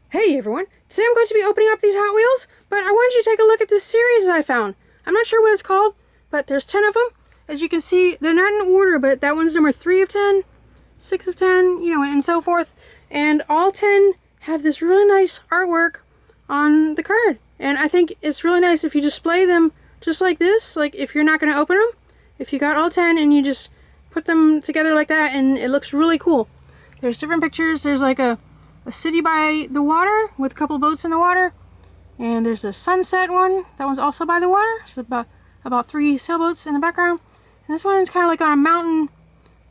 Hey everyone, today I'm going to be opening up these Hot Wheels, but I wanted you to take a look at this series that I found. I'm not sure what it's called, but there's 10 of them. As you can see, they're not in order, but that one's number 3 of 10, 6 of 10, and so forth. And all 10 have this really nice artwork on the card. And I think it's really nice if you display them just like this, like if you're not going to open them, if you got all 10 and you just put them together like that, and it looks really cool. There's different pictures. There's like a city by the water with a couple boats in the water, and there's a sunset one that one's also by the water. So about 3 sailboats in the background, and this one is kind of like on a mountain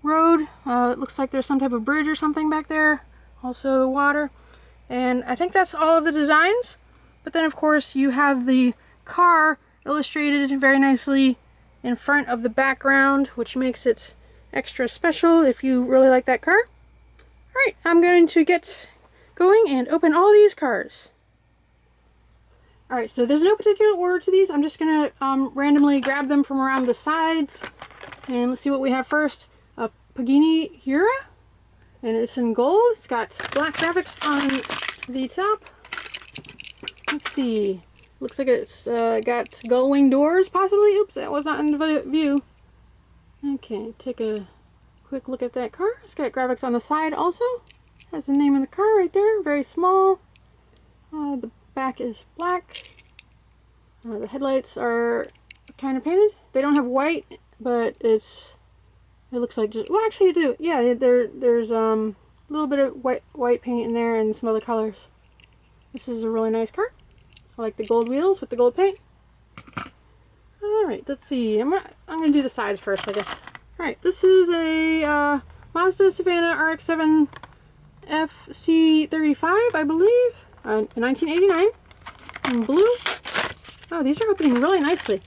road. It looks like there's some type of bridge or something back there, also the water. And I think that's all of the designs, but then of course you have the car illustrated very nicely in front of the background, which makes it extra special if you really like that car. Alright, I'm going to get going and open all these cars. Alright, so there's no particular order to these. I'm just going to randomly grab them from around the sides. And let's see what we have first. A Pagani Hura. And it's in gold. It's got black graphics on the top. Let's see. Looks like it's got gull wing doors, possibly. Oops, that was not in the view. Okay, take a quick look at that car. It's got graphics on the side also. Has the name of the car right there, very small. The back is black. The headlights are kind of painted. They don't have white, but it looks like just, well, actually you do. Yeah, there's a little bit of white paint in there and some other colors. This is a really nice car. I like the gold wheels with the gold paint. Alright, let's see. I'm gonna do the sides first, I guess. Alright, this is a Mazda Savannah RX-7 FC35, I believe, in 1989, in blue. Oh, these are opening really nicely.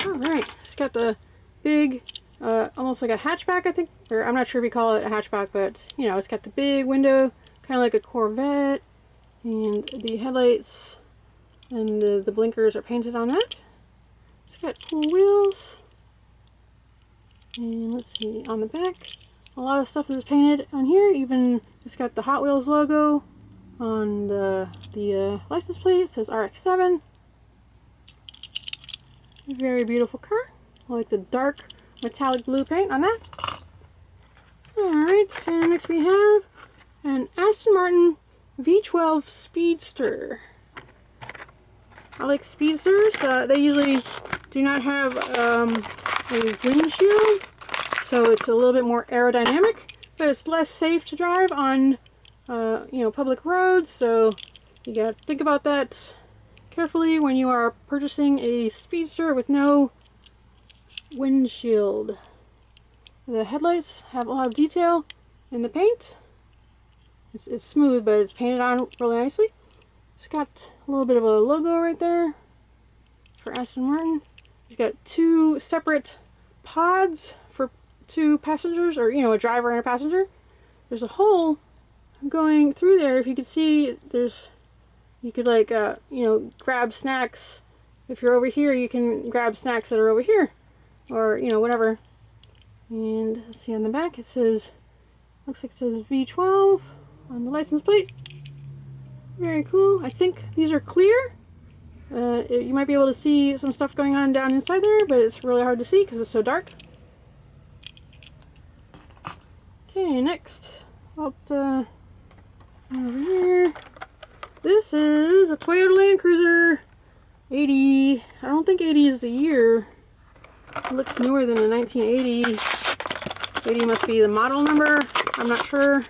Alright, it's got the big, almost like a hatchback, I think, or I'm not sure if you call it a hatchback, but, it's got the big window, kind of like a Corvette, and the headlights and the blinkers are painted on that. It's got cool wheels. And let's see, on the back, a lot of stuff is painted on here. Even it's got the Hot Wheels logo on the license plate. It says RX-7. Very beautiful car. I like the dark metallic blue paint on that. Alright, so next we have an Aston Martin V12 Speedster. I like Speedsters. They usually do not have a windshield, so it's a little bit more aerodynamic, but it's less safe to drive on public roads, so you gotta think about that carefully when you are purchasing a Speedster with no windshield. The headlights have a lot of detail in the paint. It's smooth, but it's painted on really nicely. It's got a little bit of a logo right there for Aston Martin. You've got 2 separate pods for 2 passengers, or a driver and a passenger. There's a hole going through there. If you could see, you could like grab snacks. If you're over here, you can grab snacks that are over here, or whatever. And let's see, on the back it says, looks like it says V12 on the license plate. Very cool. I think these are clear. You might be able to see some stuff going on down inside there, but it's really hard to see because it's so dark. Okay, next, over here. This is a Toyota Land Cruiser 80. I don't think 80 is the year. It looks newer than a 1980. 80 must be the model number. I'm not sure.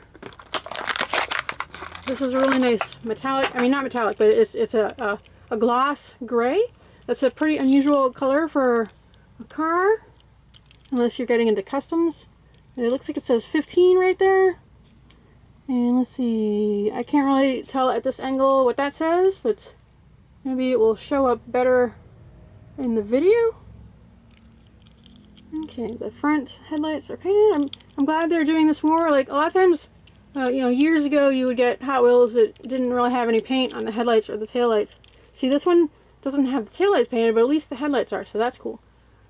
This is a really nice metallic, not metallic, but it's a gloss gray. That's a pretty unusual color for a car, unless you're getting into customs. And it looks like it says 15 right there. And let's see, I can't really tell at this angle what that says, but maybe it will show up better in the video. Okay, the front headlights are painted. I'm glad they're doing this more. Like, a lot of times, years ago you would get Hot Wheels that didn't really have any paint on the headlights or the taillights. See, this one doesn't have the taillights painted, but at least the headlights are, so that's cool.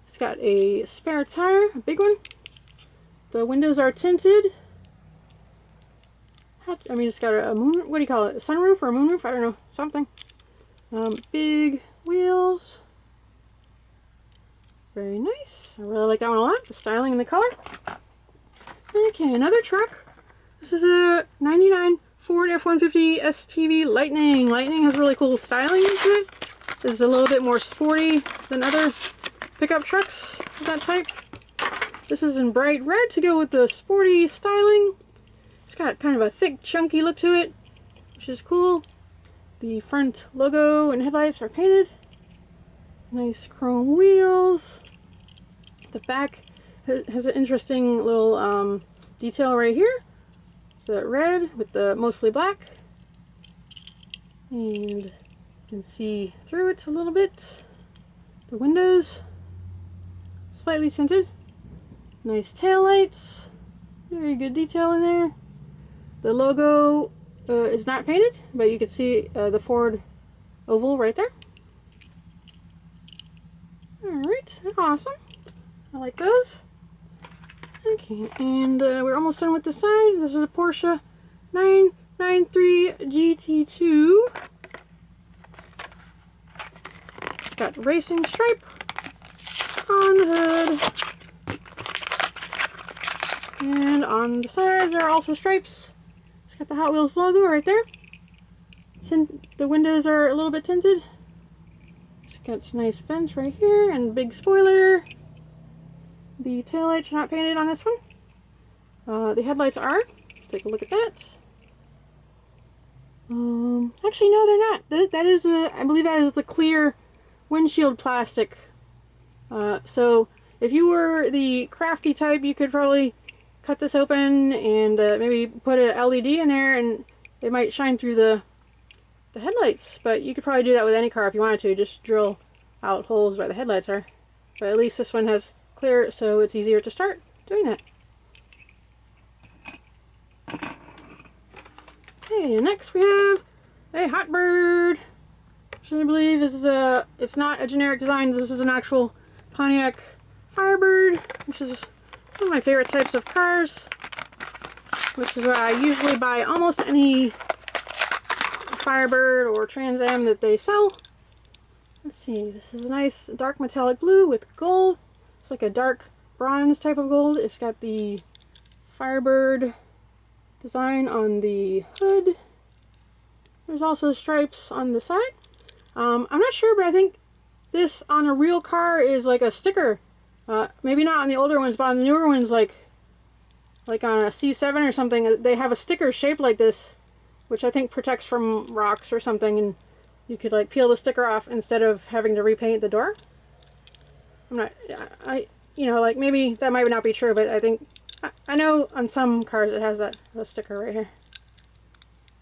It's got a spare tire, a big one. The windows are tinted. I mean, it's got a moon, what do you call it? A sunroof or a moonroof? I don't know. Something. Big wheels. Very nice. I really like that one a lot. The styling and the color. Okay, another truck. This is a 99 Ford F-150 STV Lightning. Lightning has really cool styling to it. This is a little bit more sporty than other pickup trucks of that type. This is in bright red to go with the sporty styling. It's got kind of a thick, chunky look to it, which is cool. The front logo and headlights are painted. Nice chrome wheels. The back has an interesting little detail right here. It's the red with the mostly black. And you can see through it a little bit. The windows, slightly tinted. Nice tail lights. Very good detail in there. The logo is not painted, but you can see the Ford oval right there. Alright, awesome. I like those. Okay, and we're almost done with the side. This is a Porsche 993 GT2. It's got racing stripe on the hood. And on the sides there are also stripes. It's got the Hot Wheels logo right there. The windows are a little bit tinted. It's got nice vents right here and big spoiler. The taillights are not painted on this one. The headlights are. Let's take a look at that. Actually, no, they're not. That is I believe that is the clear windshield plastic. So if you were the crafty type, you could probably cut this open and maybe put an LED in there, and it might shine through the headlights. But you could probably do that with any car if you wanted to. Just drill out holes where the headlights are. But at least this one has clear, so it's easier to start doing that. Okay, next we have a Hot Bird, which I believe is it's not a generic design. This is an actual Pontiac Firebird, which is one of my favorite types of cars, which is why I usually buy almost any Firebird or Trans Am that they sell. Let's see, this is a nice dark metallic blue with gold. It's like a dark bronze type of gold. It's got the Firebird design on the hood. There's also stripes on the side. I'm not sure, but I think this on a real car is like a sticker. Maybe not on the older ones, but on the newer ones, like on a C7 or something, they have a sticker shaped like this, which I think protects from rocks or something, and you could like peel the sticker off instead of having to repaint the door. I'm not, you know, like maybe that might not be true, but I think, I know on some cars it has that sticker right here.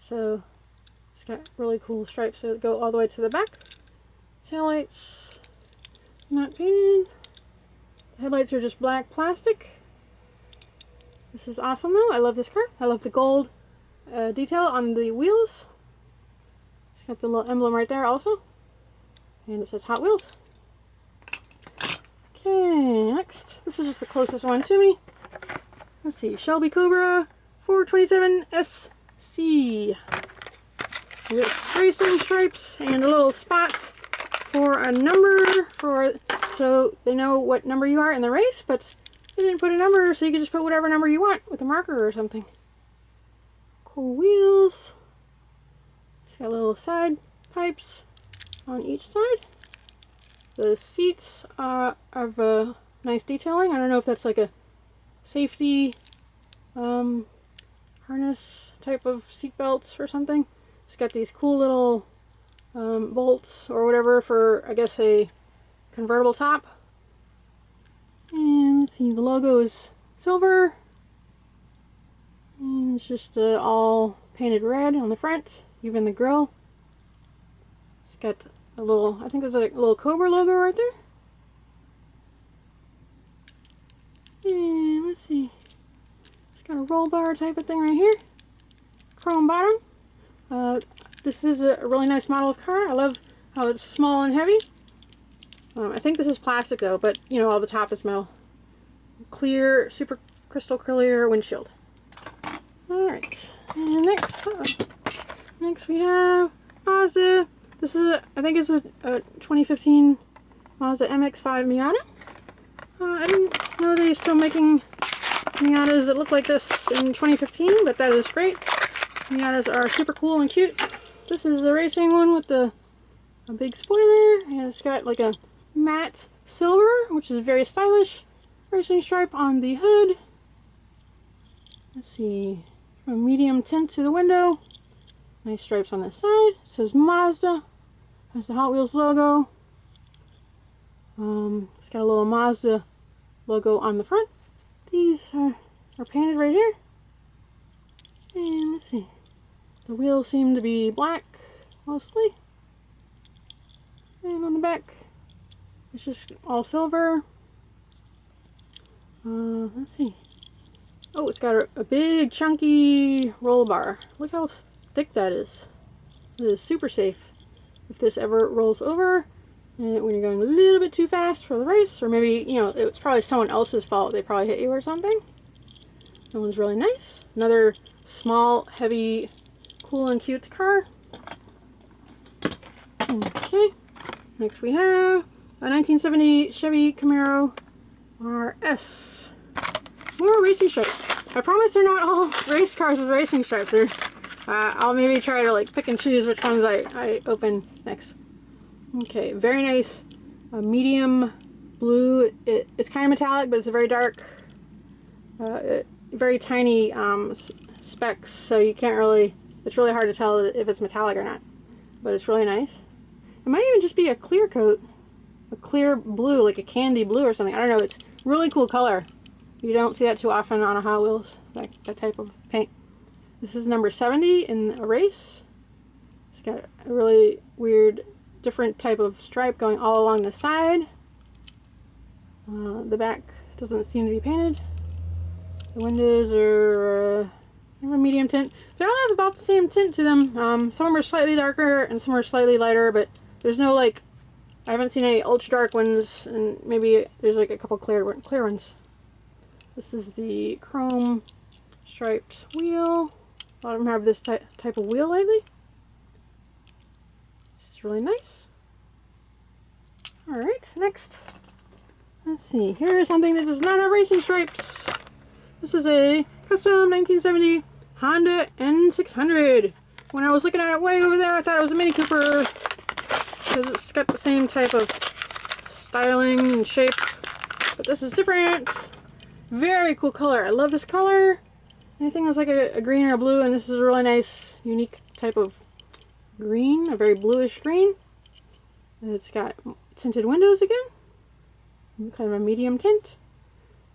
So it's got really cool stripes that go all the way to the back. Taillights, not painted. The headlights are just black plastic. This is awesome though. I love this car. I love the gold detail on the wheels. It's got the little emblem right there also. And it says Hot Wheels. Okay, next. This is just the closest one to me. Let's see, Shelby Cobra 427 SC. With racing stripes and a little spot for a number so they know what number you are in the race, but they didn't put a number, so you can just put whatever number you want with a marker or something. Cool wheels. It's got little side pipes on each side. The seats have nice detailing. I don't know if that's like a safety harness type of seat belts or something. It's got these cool little bolts or whatever for, I guess, a convertible top. And let's see, the logo is silver. And it's just all painted red on the front, even the grille. It's got a little, I think there's a little Cobra logo right there. And let's see, it's got a roll bar type of thing right here. Chrome bottom. This is a really nice model of car. I love how it's small and heavy. I think this is plastic though, but you know, all the top is metal. Clear, super crystal clear windshield. Alright, And next we have Mazda. This is I think it's a 2015 Mazda MX-5 Miata. I didn't know they still making Miatas that look like this in 2015, but that is great. Miatas are super cool and cute. This is the racing one with a big spoiler, and it's got like a matte silver, which is very stylish. Racing stripe on the hood. Let's see, a medium tint to the window. Nice stripes on the side. It says Mazda. Has the Hot Wheels logo. It's got a little Mazda logo on the front. These are painted right here. And let's see. The wheels seem to be black mostly. And on the back, it's just all silver. Let's see. Oh, it's got a big chunky roll bar. Look how thick that is. It is super safe. If this ever rolls over, and when you're going a little bit too fast for the race, or maybe, you know, it's probably someone else's fault. They probably hit you or something. That one's really nice. Another small, heavy, cool and cute car. Okay. Next we have a 1970 Chevy Camaro RS. More racing stripes. I promise they're not all race cars with racing stripes. I'll maybe try to like pick and choose which ones I open next. Okay, very nice. Medium blue. It's kind of metallic, but it's a very dark, very tiny specks, so you can't really, it's really hard to tell if it's metallic or not. But it's really nice. It might even just be a clear coat. A clear blue, like a candy blue or something. I don't know, it's really cool color. You don't see that too often on a Hot Wheels, like that type of paint. This is number 70 in a race. It's got a really weird, different type of stripe going all along the side. The back doesn't seem to be painted. The windows are a medium tint. They all have about the same tint to them. Some of them are slightly darker and some are slightly lighter, but there's no like, I haven't seen any ultra dark ones, and maybe there's like a couple clear ones. This is the chrome striped wheel. A lot of them have this type of wheel lately. This is really nice. Alright, next. Let's see. Here's something that does not have racing stripes. This is a custom 1970 Honda N600. When I was looking at it way over there, I thought it was a Mini Cooper because it's got the same type of styling and shape. But this is different. Very cool color. I love this color. Anything that's like a green or a blue, and this is a really nice, unique type of green, a very bluish green. And it's got tinted windows again, kind of a medium tint.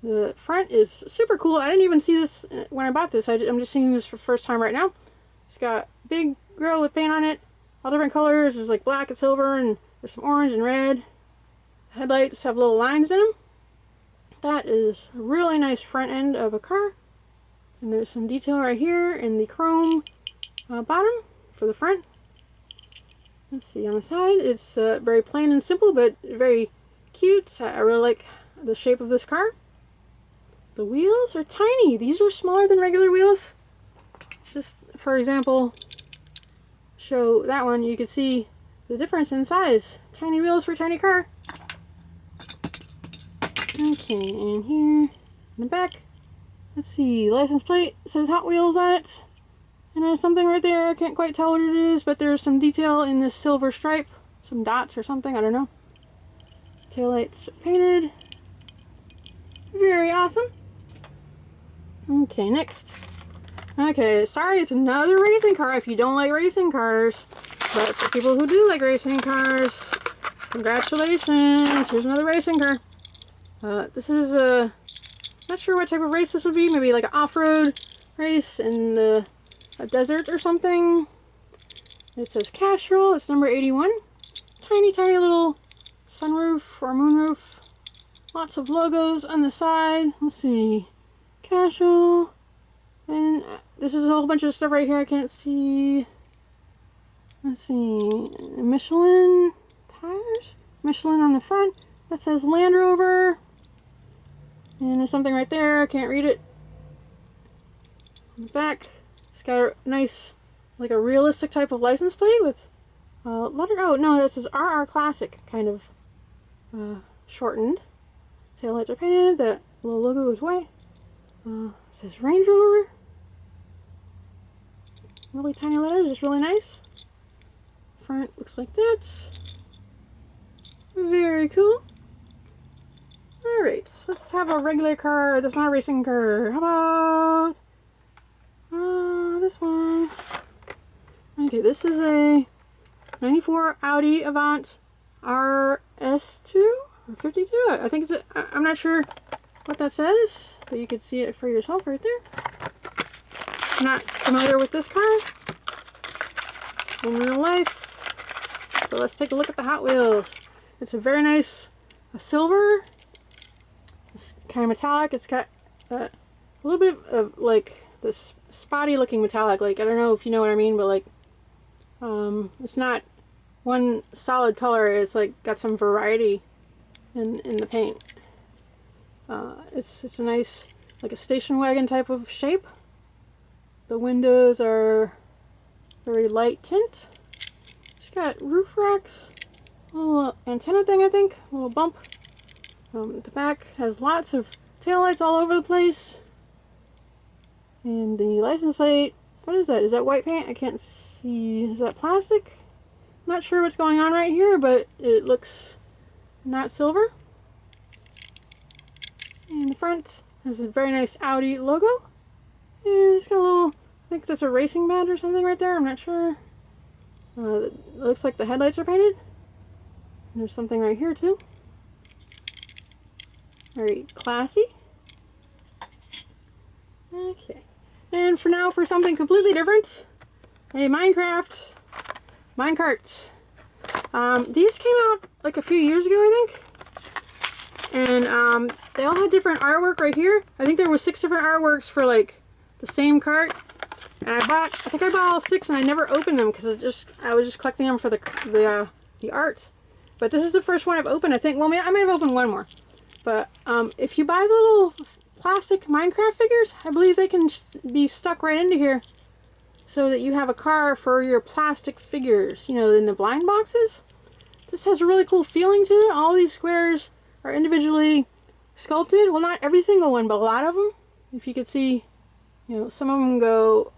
The front is super cool. I didn't even see this when I bought this. I'm just seeing this for the first time right now. It's got big grill with paint on it, all different colors. There's like black and silver, and there's some orange and red. The headlights have little lines in them. That is a really nice front end of a car. And there's some detail right here in the chrome bottom for the front. Let's see, on the side, it's very plain and simple, but very cute. I really like the shape of this car. The wheels are tiny. These are smaller than regular wheels. Just, for example, show that one, you can see the difference in size. Tiny wheels for a tiny car. Okay, and here in the back, let's see, license plate says Hot Wheels on it. And there's something right there, I can't quite tell what it is, but there's some detail in this silver stripe. Some dots or something, I don't know. Taillights painted. Very awesome. Okay, next. Okay, sorry, it's another racing car if you don't like racing cars. But for people who do like racing cars, congratulations, here's another racing car. This is not sure what type of race this would be. Maybe like an off-road race in a desert or something. It says Castrol. It's number 81. Tiny, tiny little sunroof or moonroof. Lots of logos on the side. Let's see. Castrol. And this is a whole bunch of stuff right here I can't see. Let's see. Michelin tires. Michelin on the front. That says Land Rover. And there's something right there. I can't read it. On the back It's got a nice, like a realistic type of license plate with letter. Oh no, this is RR Classic, kind of shortened. Tail lights are painted. The little logo is white. It says Range Rover. Really tiny letters, just really nice. Front looks like that. Very cool. Alright, let's have a regular car that's not a racing car. How about this one? Okay, this is a 94 Audi Avant RS2 or 52. I think it's I'm not sure what that says, but you can see it for yourself right there. I'm not familiar with this car in real life, but let's take a look at the Hot Wheels. It's a very nice silver. It's kind of metallic. It's got a little bit of like this spotty looking metallic. Like, I don't know if you know what I mean, but like it's not one solid color. It's like got some variety in the paint. It's a nice, like a station wagon type of shape. The windows are very light tint. It's got roof racks, a little antenna thing, I think, a little bump. The back has lots of taillights all over the place. And the license plate, what is that? Is that white paint? I can't see. Is that plastic? Not sure what's going on right here, but it looks not silver. And the front has a very nice Audi logo. And it's got a little, I think that's a racing badge or something right there. I'm not sure. It looks like the headlights are painted. And there's something right here too. Very classy. Okay. And for now, for something completely different, a minecart. These came out like a few years ago, I think. And they all had different artwork right here. I think there was 6 different artworks for like the same cart. And I think I bought all 6 and I never opened them because I was just collecting them for the art. But this is the first one I've opened, I think. Well, I might have opened one more. But if you buy the little plastic Minecraft figures, I believe they can be stuck right into here so that you have a car for your plastic figures, you know, in the blind boxes. This has a really cool feeling to it. All these squares are individually sculpted. Well, not every single one, but a lot of them. If you could see, you know, some of them go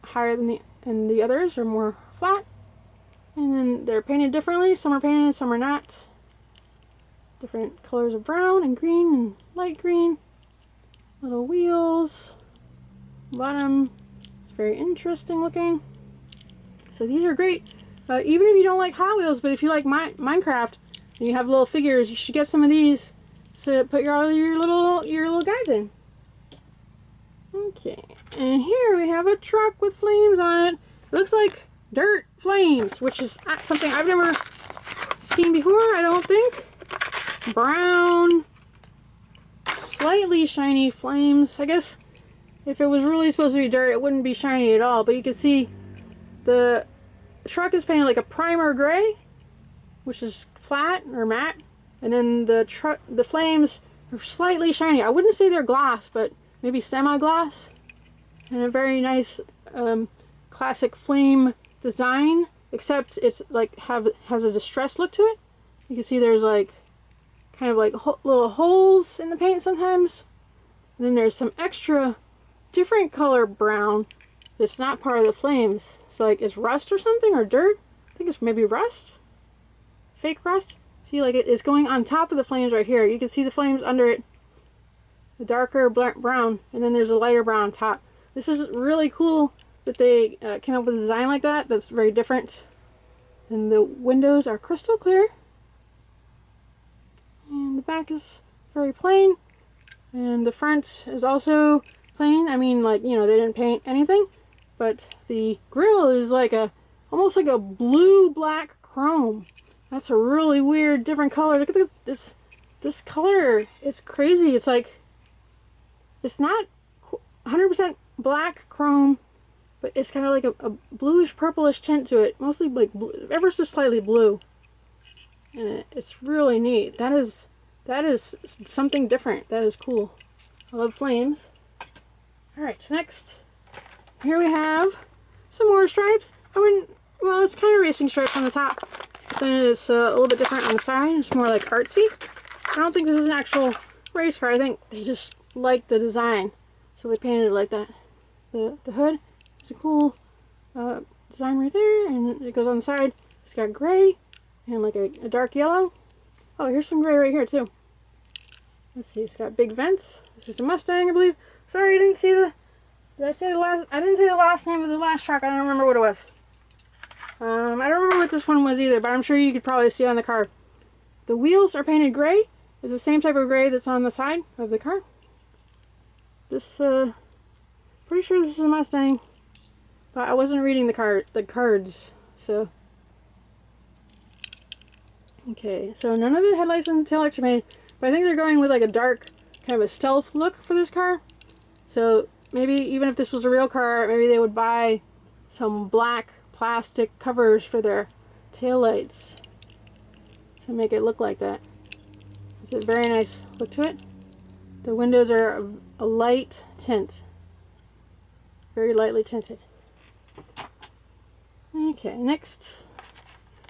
higher than the others, or more flat. And then they're painted differently. Some are painted, some are not. Different colors of brown and green and light green. Little wheels. Bottom is very interesting looking. So these are great. Even if you don't like Hot Wheels, but if you like Minecraft and you have little figures, you should get some of these to put all your little guys in. Okay, and here we have a truck with flames on it. It looks like dirt flames, which is something I've never seen before, I don't think. Brown, slightly shiny flames. I guess if it was really supposed to be dirt, it wouldn't be shiny at all, but you can see the truck is painted like a primer gray, which is flat or matte, and then the flames are slightly shiny. I wouldn't say they're gloss, but maybe semi-gloss, and a very nice classic flame design, except it's like has a distressed look to it. You can see there's like kind of like little holes in the paint sometimes, and then there's some extra different color brown that's not part of the flames. It's like it's rust or something, or dirt. I think it's maybe rust, fake rust. See, like it's going on top of the flames right here. You can see the flames under it, the darker brown, and then there's a lighter brown on top. This is really cool that they came up with a design like that. That's very different. And the windows are crystal clear. And the back is very plain. And the front is also plain. I mean, like, you know, they didn't paint anything. But the grille is like almost like a blue-black chrome. That's a really weird, different color. Look at this color. It's crazy. It's like, it's not 100% black chrome, but it's kind of like a bluish purplish tint to it, mostly like blue, ever so slightly blue, and it's really neat. That is something different. That is cool. I love flames. All right, next here we have some more stripes. Well, it's kind of racing stripes on the top, but then it's a little bit different on the side. It's more like artsy. I don't think this is an actual race car. I think they just liked the design, so they painted it like that. The hood is a cool design right there, and it goes on the side. It's got gray and like a dark yellow. Oh, here's some gray right here too. Let's see, it's got big vents. This is a Mustang, I believe. Sorry, I didn't see the... Did I say the last... I didn't say the last name of the last truck. I don't remember what it was. I don't remember what this one was either, but I'm sure you could probably see it on the car. The wheels are painted gray. It's the same type of gray that's on the side of the car. This, pretty sure this is a Mustang, but I wasn't reading the cards, so... Okay, so none of the headlights and taillights are painted, but I think they're going with like a dark, kind of a stealth look for this car. So maybe even if this was a real car, maybe they would buy some black plastic covers for their taillights to make it look like that. It's a very nice look to it. The windows are a light tint, very lightly tinted. Okay, next,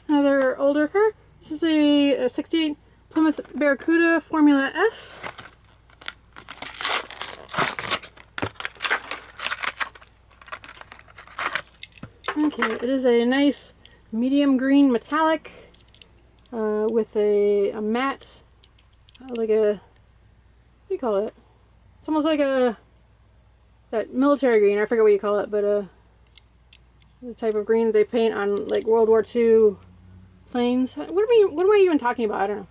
another older car. This is a 68 Plymouth Barracuda Formula S. Okay, it is a nice medium green metallic with a matte, like a, what do you call it? It's almost like that military green, I forget what you call it, but the type of green they paint on like World War II planes. What am I even talking about? I don't know.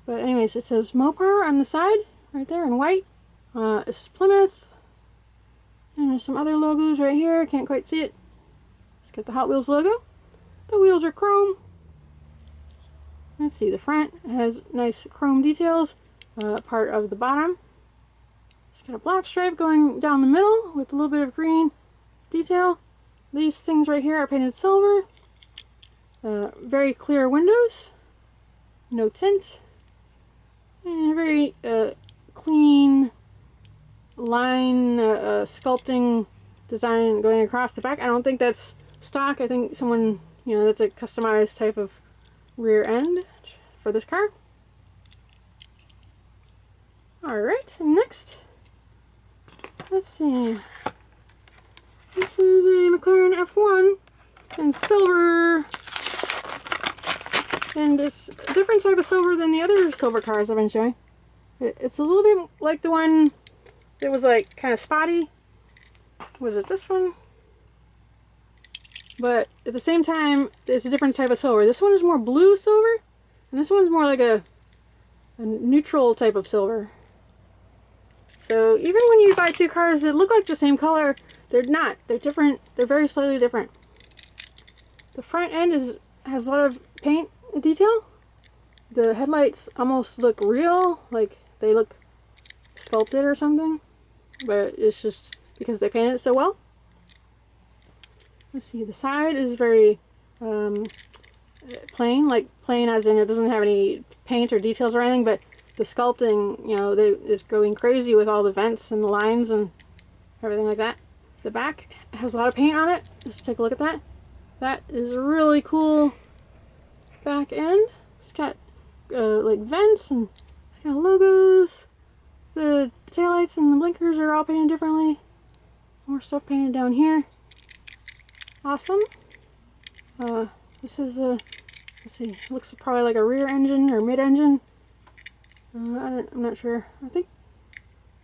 But anyways, it says Mopar on the side, right there in white. This is Plymouth. And there's some other logos right here. Can't quite see it. Let's get the Hot Wheels logo. The wheels are chrome. Let's see, the front has nice chrome details. Part of the bottom. It's got a black stripe going down the middle with a little bit of green detail. These things right here are painted silver. Very clear windows. No tint. And very clean line sculpting design going across the back. I don't think that's stock. I think someone, that's a customized type of rear end for this car. Alright, next. Let's see. This is a McLaren F1 in silver. And it's a different type of silver than the other silver cars I've been showing. It's a little bit like the one that was like kind of spotty. Was it this one? But at the same time, it's a different type of silver. This one is more blue silver, and this one's more like a neutral type of silver. So even when you buy two cars that look like the same color, they're not. They're different. They're very slightly different. The front end has a lot of paint detail. The headlights almost look real, like they look sculpted or something, but it's just because they painted it so well. Let's see, the side is very plain, like plain as in it doesn't have any paint or details or anything, but the sculpting, is going crazy with all the vents and the lines and everything like that. The back has a lot of paint on it. Let's take a look at that. That is a really cool back end. It's got like vents and it's got logos. The taillights and the blinkers are all painted differently. More stuff painted down here. Awesome. This is let's see, looks probably like a rear engine or mid-engine. I'm not sure. I think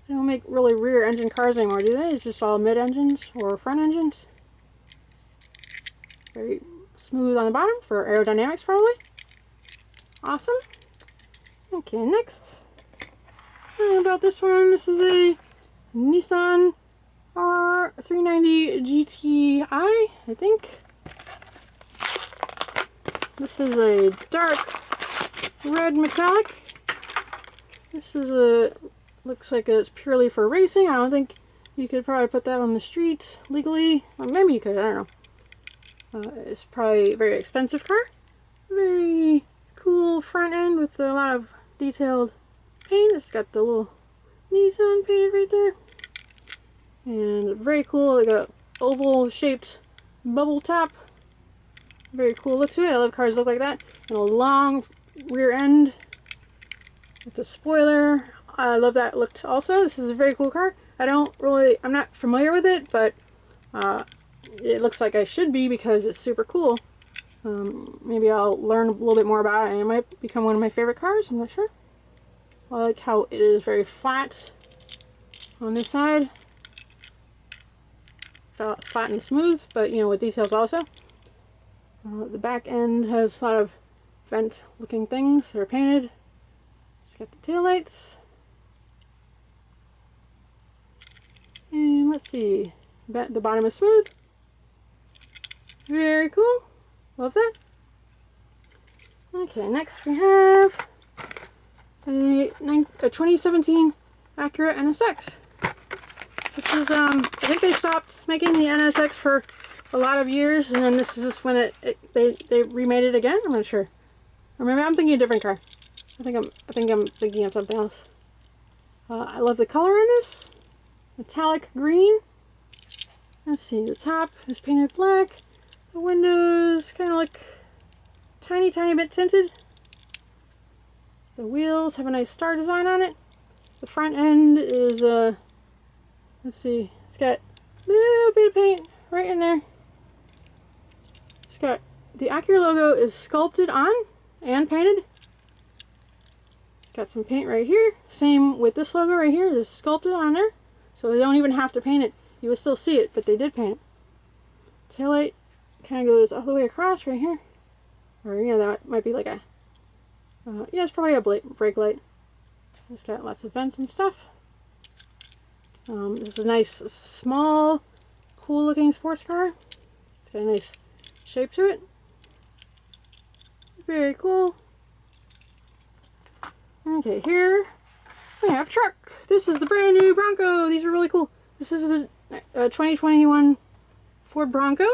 they don't make really rear engine cars anymore, do they? It's just all mid-engines or front engines. Very smooth on the bottom for aerodynamics, probably. Awesome. Okay, next. About this one, this is a Nissan R390 GTI, I think. This is a dark red metallic. This is looks like it's purely for racing. I don't think you could probably put that on the street legally. Or maybe you could, I don't know. It's probably a very expensive car. Very cool front end with a lot of detailed paint. It's got the little Nissan painted right there. And very cool, like a oval shaped bubble top. Very cool look to it. I love cars that look like that. And a long rear end with the spoiler. I love that look also. This is a very cool car. I'm not familiar with it, but it looks like I should be because it's super cool. Maybe I'll learn a little bit more about it and it might become one of my favorite cars. I'm not sure. I like how it is very flat on this side. Flat and smooth, but with details also. The back end has a lot of vent looking things that are painted. It's got the taillights. And let's see, the bottom is smooth. Very cool. Love that. Okay, next we have a 2017 Acura NSX. This is, I think they stopped making the NSX for a lot of years, and then this is just when they remade it again. I'm not sure. Or maybe I'm thinking a different car. I think I'm thinking of something else. I love the color in this. Metallic green. Let's see, the top is painted black. The windows kind of look tiny bit tinted. The wheels have a nice star design on it. The front end is, let's see, it's got a little bit of paint right in there. It's got, the Acura logo is sculpted on and painted. It's got some paint right here. Same with this logo right here, it's sculpted on there. So they don't even have to paint it. You will still see it, but they did paint it. Taillight kind of goes all the way across right here. Or, that might be like a, yeah, it's probably a brake light. It's got lots of vents and stuff. This is a nice, small, cool looking sports car. It's got a nice shape to it. Very cool. Okay, here we have truck. This is the brand new Bronco. These are really cool. This is the 2021 Ford Bronco.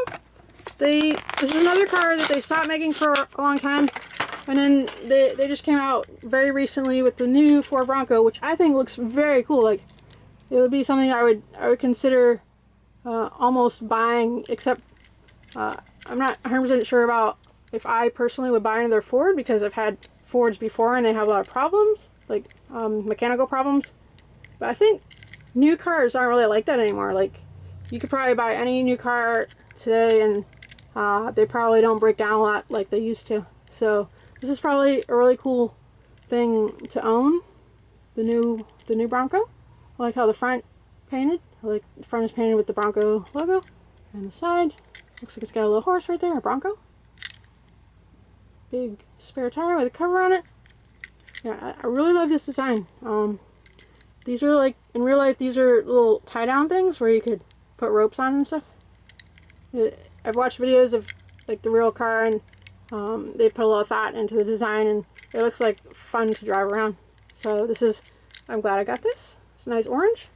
This is another car that they stopped making for a long time, and then they just came out very recently with the new Ford Bronco, which I think looks very cool. Like, it would be something I would consider almost buying, except I'm not 100% sure about if I personally would buy another Ford, because I've had Fords before and they have a lot of problems, like mechanical problems. But I think new cars aren't really like that anymore. Like, you could probably buy any new car today and they probably don't break down a lot like they used to. So this is probably a really cool thing to own, the new Bronco. I like how the front painted. I like the front is painted with the Bronco logo, and the side looks like it's got a little horse right there, a Bronco. Big spare tire with a cover on it. Yeah, I really love this design. These are like, in real life, these are little tie-down things where you could put ropes on and stuff. I've watched videos of like the real car, and they put a lot of thought into the design, and it looks like fun to drive around. So I'm glad I got this. It's a nice orange.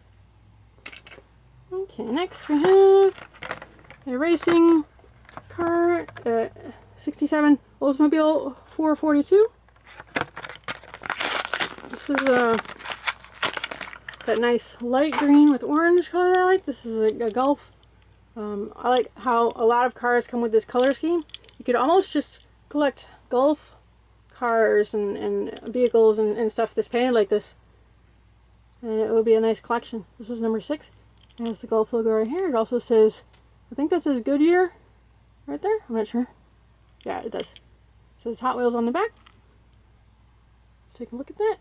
Okay, next we have a racing car, 67 Oldsmobile 442. This is that nice light green with orange color that I like. This is a Golf. I like how a lot of cars come with this color scheme. You could almost just collect Golf cars and vehicles and stuff that's painted like this, and it would be a nice collection. This is number 6. It has the Golf logo right here. It also says, I think that says Goodyear right there. I'm not sure. Yeah, it does. It says Hot Wheels on the back. Let's take a look at that.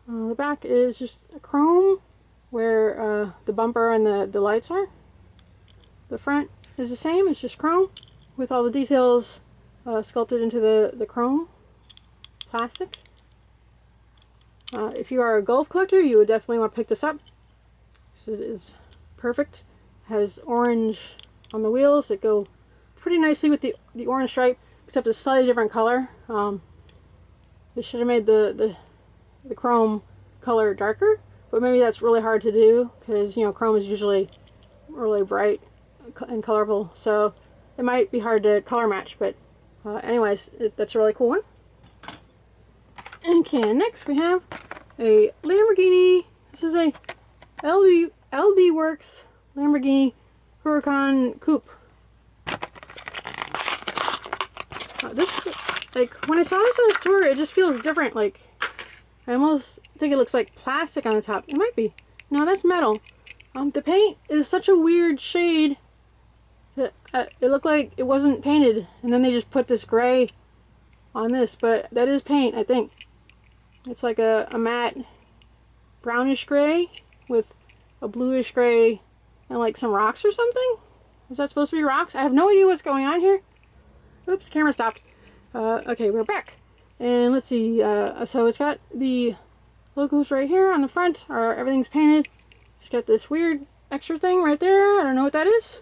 The back is just a chrome where the bumper and the lights are. The front is the same, it's just chrome with all the details sculpted into the chrome plastic. If you are a Golf collector, you would definitely want to pick this up. This is perfect. It has orange on the wheels that go pretty nicely with the orange stripe, except a slightly different color. They should have made the chrome color darker, but maybe that's really hard to do because chrome is usually really bright and colorful, so it might be hard to color match. But anyways, that's a really cool one. Okay, next we have a Lamborghini. This is a LB Works Lamborghini Huracan Coupe. This, like, when I saw this in the store, it just feels different. Like, I almost think it looks like plastic on the top. It might be. No, that's metal. The paint is such a weird shade that it looked like it wasn't painted, and then they just put this gray on this, but that is paint, I think. It's like a matte brownish gray with a bluish gray and like some rocks or something. Is that supposed to be rocks? I have no idea what's going on here. Oops, camera stopped. Okay, we're back. And let's see, so it's got the logos right here on the front, or everything's painted. It's got this weird extra thing right there. I don't know what that is.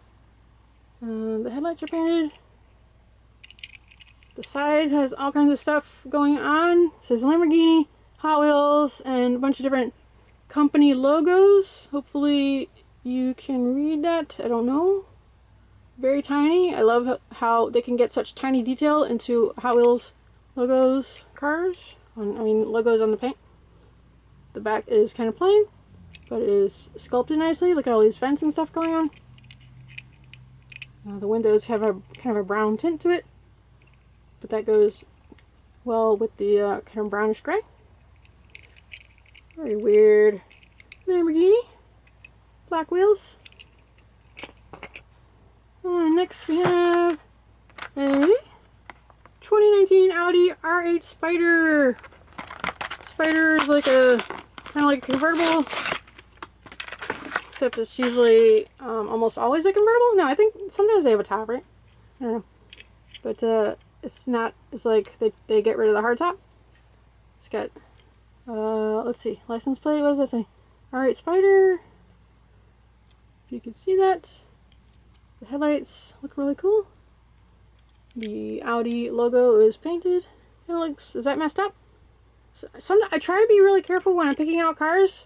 The headlights are painted. The side has all kinds of stuff going on. It says Lamborghini, Hot Wheels, and a bunch of different company logos. Hopefully you can read that. I don't know. Very tiny. I love how they can get such tiny detail into Hot Wheels logos cars. Logos on the paint. The back is kind of plain, but it is sculpted nicely. Look at all these vents and stuff going on. The windows have a kind of a brown tint to it, but that goes well with the kind of brownish gray. Very weird Lamborghini. Black wheels. Next we have a 2019 Audi R8 Spider. Spider is like a kind of like a convertible, except it's usually almost always a convertible. No, I think sometimes they have a top, right? I don't know, but it's not. It's like they get rid of the hard top. It's got let's see, license plate. What does that say? R8 Spider. If you can see that, the headlights look really cool. The Audi logo is painted. It looks. Is that messed up? I try to be really careful when I'm picking out cars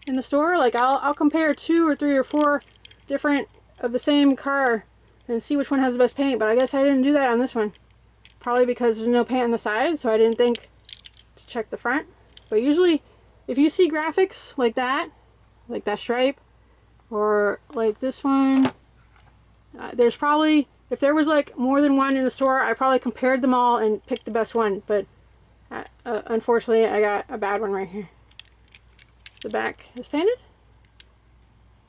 in the store. Like I'll compare 2 or 3 or 4 different of the same car and see which one has the best paint, but I guess I didn't do that on this one. Probably because there's no paint on the side, so I didn't think to check the front. But usually if you see graphics like that stripe, or like this one, there's probably, if there was like more than one in the store, I probably compared them all and picked the best one, but unfortunately I got a bad one right here. The back is painted.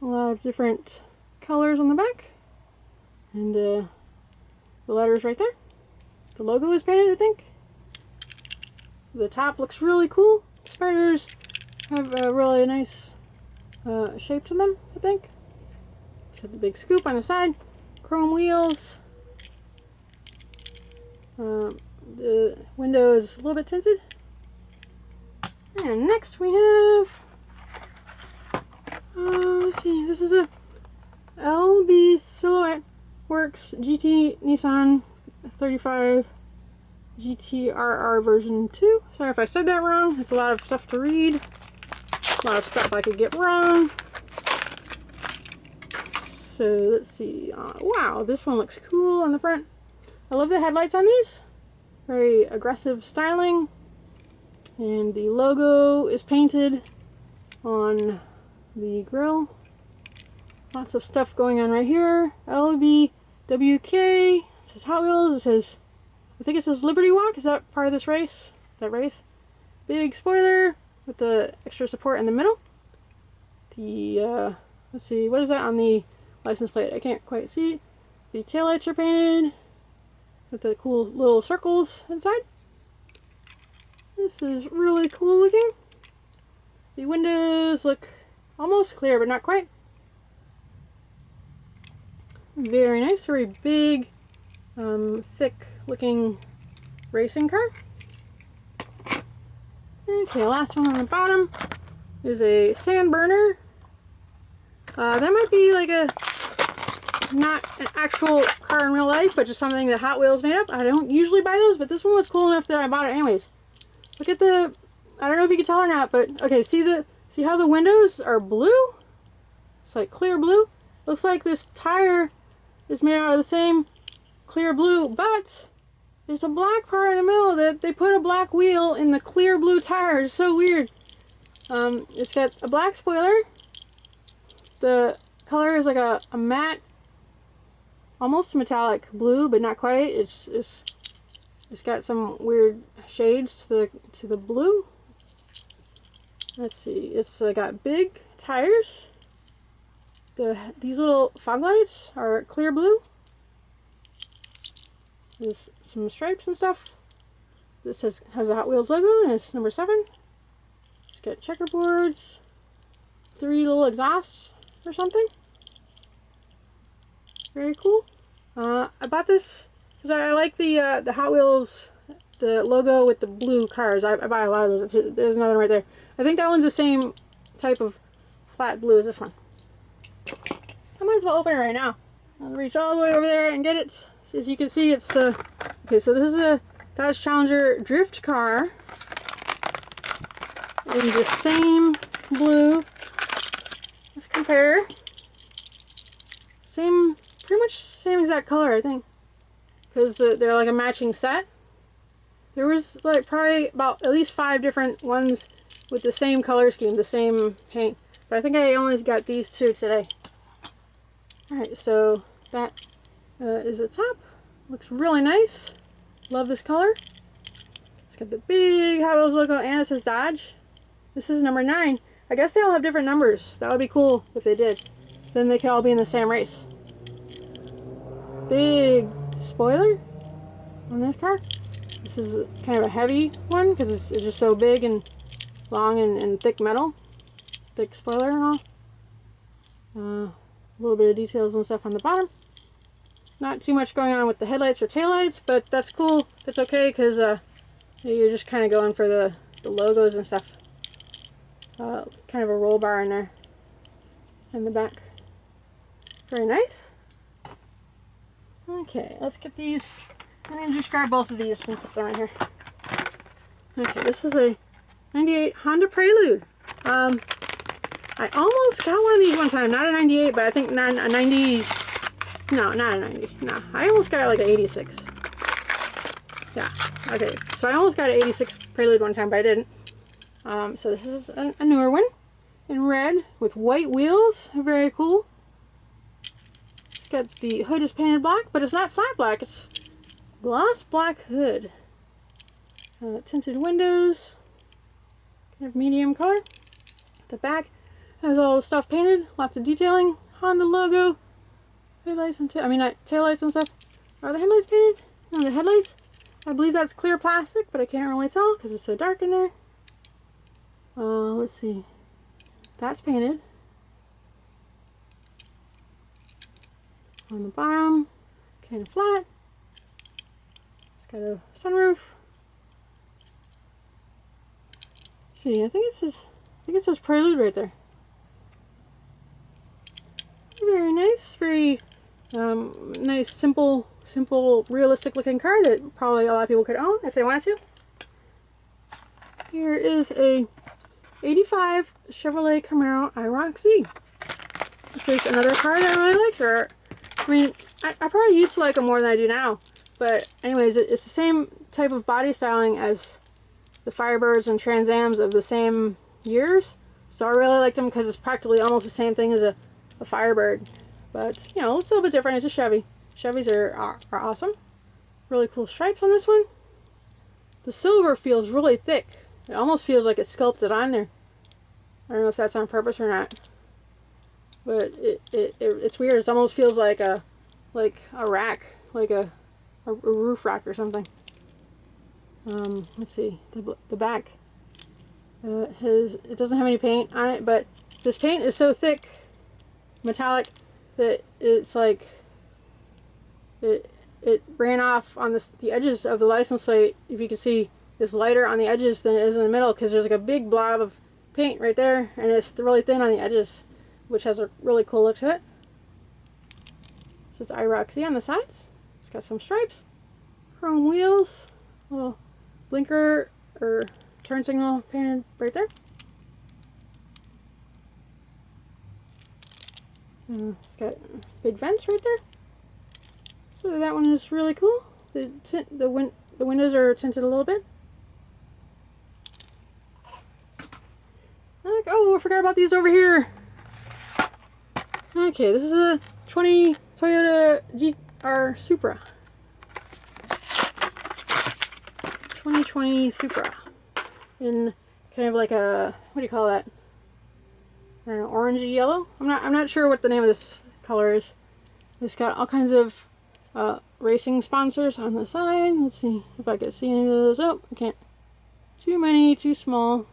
A lot of different colors on the back. And the letters right there. The logo is painted, I think. The top looks really cool. Spiders have a really nice shape to them, I think. It's got the big scoop on the side. Chrome wheels. The window is a little bit tinted. And next we have, let's see, this is a LB Silhouette Works GT Nissan 35 GTRR version 2. Sorry if I said that wrong. It's a lot of stuff to read. A lot of stuff I could get wrong. So let's see. Wow, this one looks cool on the front. I love the headlights on these. Very aggressive styling. And the logo is painted on the grille. Lots of stuff going on right here. LBWK. It says Hot Wheels. It says, I think it says Liberty Walk. Is that part of this race? That race? Big spoiler with the extra support in the middle. The, let's see, what is that on the license plate? I can't quite see it. The taillights are painted with the cool little circles inside. This is really cool looking. The windows look almost clear, but not quite. Very nice, very big, thick looking racing car. Okay, last one on the bottom is a sand burner. That might be like not an actual car in real life, but just something that Hot Wheels made up. I don't usually buy those, but this one was cool enough that I bought it anyways. Look at the, I don't know if you can tell or not, but okay, see how the windows are blue? It's like clear blue. Looks like this tire is made out of the same clear blue, but there's a black part in the middle that they put a black wheel in the clear blue tire. It's so weird. It's got a black spoiler. The color is like a matte almost metallic blue, but not quite. It's got some weird shades to the blue. Let's see. It's got big tires. These little fog lights are clear blue. There's some stripes and stuff. This has a Hot Wheels logo, and it's number 7. It's got checkerboards, 3 little exhausts or something. Very cool. I bought this because I like the Hot Wheels, the logo with the blue cars. I buy a lot of those. There's another one right there. I think that one's the same type of flat blue as this one. I might as well open it right now. I'll reach all the way over there and get it. As you can see, it's okay. So this is a Dodge Challenger drift car in the same blue. Let's compare. Same, pretty much same exact color, I think, because they're like a matching set. There was like probably about at least 5 different ones with the same color scheme, the same paint, but I think I only got these 2 today. Alright, so that is the top. Looks really nice. Love this color. It's got the big Hot Wheels logo and it says Dodge. This is number 9. I guess they all have different numbers. That would be cool if they did. Then they could all be in the same race. Big spoiler on this car. This is kind of a heavy one because it's just so big and long and thick metal. Thick spoiler and all. A little bit of details and stuff on the bottom. Not too much going on with the headlights or taillights, but that's cool. That's okay because you're just kind of going for the logos and stuff. It's kind of a roll bar in there in the back. Very nice. Okay, let's get these. I'm going to just grab both of these and put them right here. Okay, this is a 98 Honda Prelude. I almost got one of these one time. Not a 98, but I think not a 90. No, not a 90. No, I almost got like an 86. Yeah, okay. So I almost got an 86 Prelude one time, but I didn't. So this is a newer one in red with white wheels. Very cool. It's got the hood is painted black, but it's not flat black. It's gloss black hood. Tinted windows. Kind of medium color. The back has all the stuff painted. Lots of detailing. Honda logo. Headlights and taillights and stuff. Are the headlights painted? No, the headlights. I believe that's clear plastic, but I can't really tell because it's so dark in there. Let's see. That's painted. On the bottom, kind of flat. It's got a sunroof. Let's see, I think it says Prelude right there. Very nice, very nice, simple, realistic looking car that probably a lot of people could own if they wanted to. Here is a 85 Chevrolet Camaro IROC-Z. This is another car that I really like. I probably used to like them more than I do now. But anyways, it's the same type of body styling as the Firebirds and Trans Ams of the same years. So I really liked them because it's practically almost the same thing as a Firebird. But, you know, it's a little bit different. It's a Chevy. Chevys are awesome. Really cool stripes on this one. The silver feels really thick. It almost feels like it's sculpted on there. I don't know if that's on purpose or not. But it's weird. It almost feels like a rack. Like a roof rack or something. Let's see. The back. It doesn't have any paint on it, but this paint is so thick, metallic, that it's like it ran off on the edges of the license plate. If you can see, it's lighter on the edges than it is in the middle because there's like a big blob of paint right there, and it's really thin on the edges, which has a really cool look to it. This is IROC-Z on the sides. It's got some stripes, chrome wheels, little blinker or turn signal painted right there. It's got big vents right there. So that one is really cool. The windows are tinted a little bit. Oh, I forgot about these over here. Okay, this is a 20 Toyota our Supra. 2020 Supra. In kind of like a, what do you call that? I don't know, orangey yellow? I'm not sure what the name of this color is. It's got all kinds of racing sponsors on the side. Let's see if I can see any of those. Oh, I can't. Too many, too small.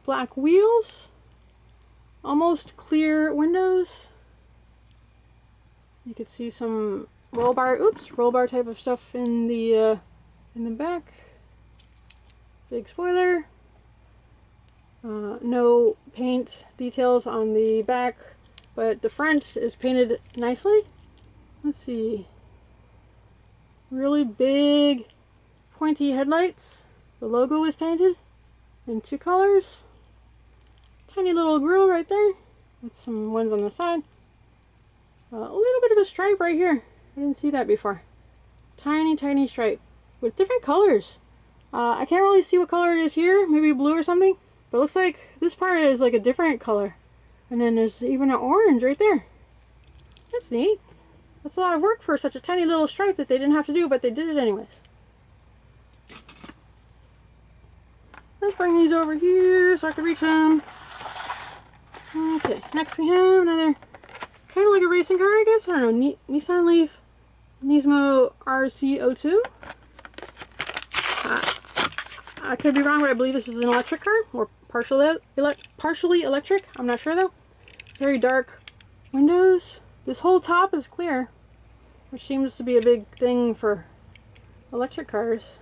Black wheels. Almost clear windows. You could see some roll bar type of stuff in the back. Big spoiler. No paint details on the back, but the front is painted nicely. Let's see. Really big, pointy headlights. The logo is painted in 2 colors. Tiny little grille right there with some ones on the side. A little bit of a stripe right here. I didn't see that before. Tiny, tiny stripe with different colors. I can't really see what color it is here. Maybe blue or something. But it looks like this part is like a different color. And then there's even an orange right there. That's neat. That's a lot of work for such a tiny little stripe that they didn't have to do, but they did it anyways. Let's bring these over here so I can reach them. Okay, next we have another kind of like a racing car, I guess. I don't know, Nissan Leaf Nismo RC02. I could be wrong, but I believe this is an electric car, or partially electric. I'm not sure though. Very dark windows. This whole top is clear, which seems to be a big thing for electric cars.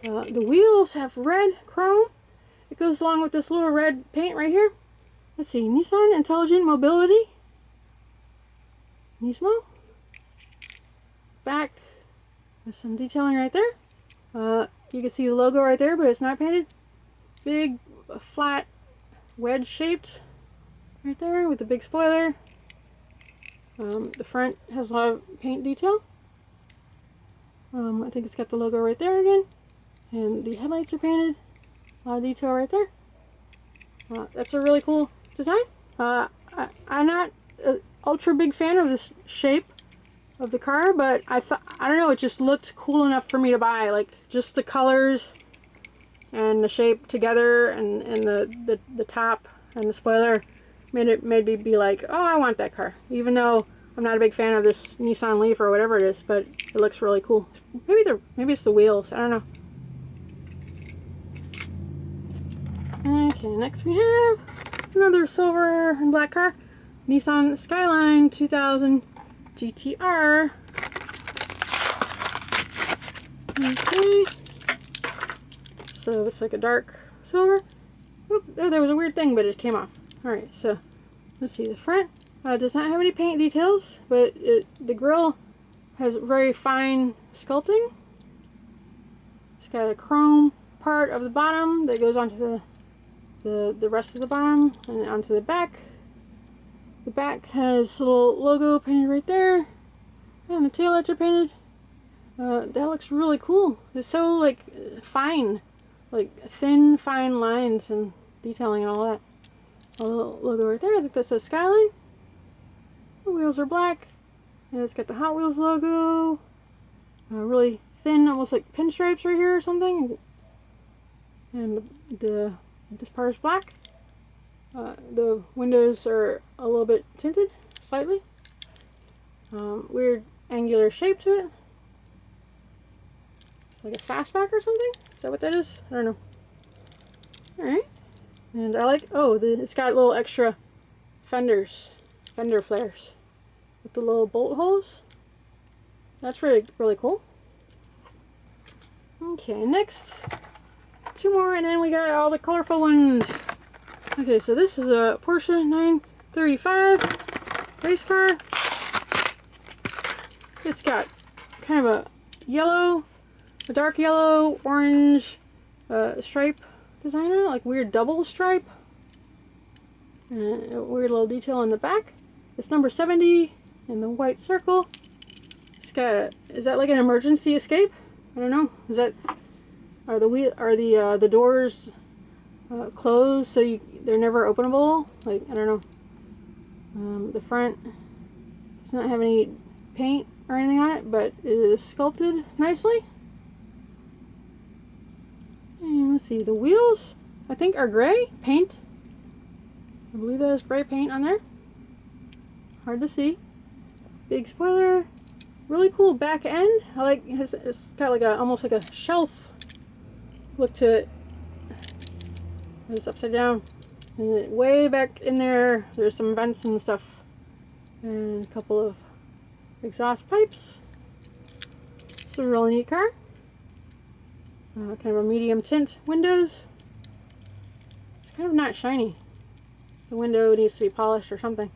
The wheels have red chrome. It goes along with this little red paint right here. Let's see, Nissan Intelligent Mobility. Nismo. Back, there's some detailing right there. You can see the logo right there, but it's not painted. Big, flat, wedge shaped right there with the big spoiler. The front has a lot of paint detail. I think it's got the logo right there again. And the headlights are painted. A lot of detail right there. That's a really cool design. I'm not an ultra big fan of this shape of the car, but I don't know, it just looked cool enough for me to buy. Like, just the colors and the shape together, and the top and the spoiler made me be like, oh, I want that car. Even though I'm not a big fan of this Nissan Leaf or whatever it is, but it looks really cool. Maybe it's the wheels. I don't know. Okay, next we have another silver and black car, Nissan Skyline 2000 GTR. Okay, so it's like a dark silver. Oop, there was a weird thing, but it came off. Alright, so let's see. The front does not have any paint details, but the grille has very fine sculpting. It's got a chrome part of the bottom that goes onto the rest of the bottom and onto the back. The back has a little logo painted right there, and the taillights are painted. That looks really cool. It's so like fine, like thin, fine lines and detailing and all that. A little logo right there. I think that says Skyline. The wheels are black, and it's got the Hot Wheels logo. Really thin, almost like pinstripes right here or something. And this part is black. The windows are a little bit tinted, slightly. Weird angular shape to it. Like a fastback or something? Is that what that is? I don't know. Alright. And I like, it's got little extra fender flares with the little bolt holes. That's really cool. Okay, next. 2 more, and then we got all the colorful ones. Okay, so this is a Porsche 935 race car. It's got kind of a dark yellow, orange stripe design on it, like weird double stripe. And a weird little detail on the back. It's number 70 in the white circle. It's got is that like an emergency escape? I don't know. Is that are the doors closed so they're never openable? Like, I don't know. The front does not have any paint or anything on it, but it is sculpted nicely. And let's see, the wheels I think are gray paint. I believe that is gray paint on there. Hard to see. Big spoiler. Really cool back end. I like it's got like a almost like a shelf look to it. It's upside down. And then way back in there, there's some vents and stuff, and a couple of exhaust pipes. It's a really neat car. Kind of a medium tint windows. It's kind of not shiny. The window needs to be polished or something.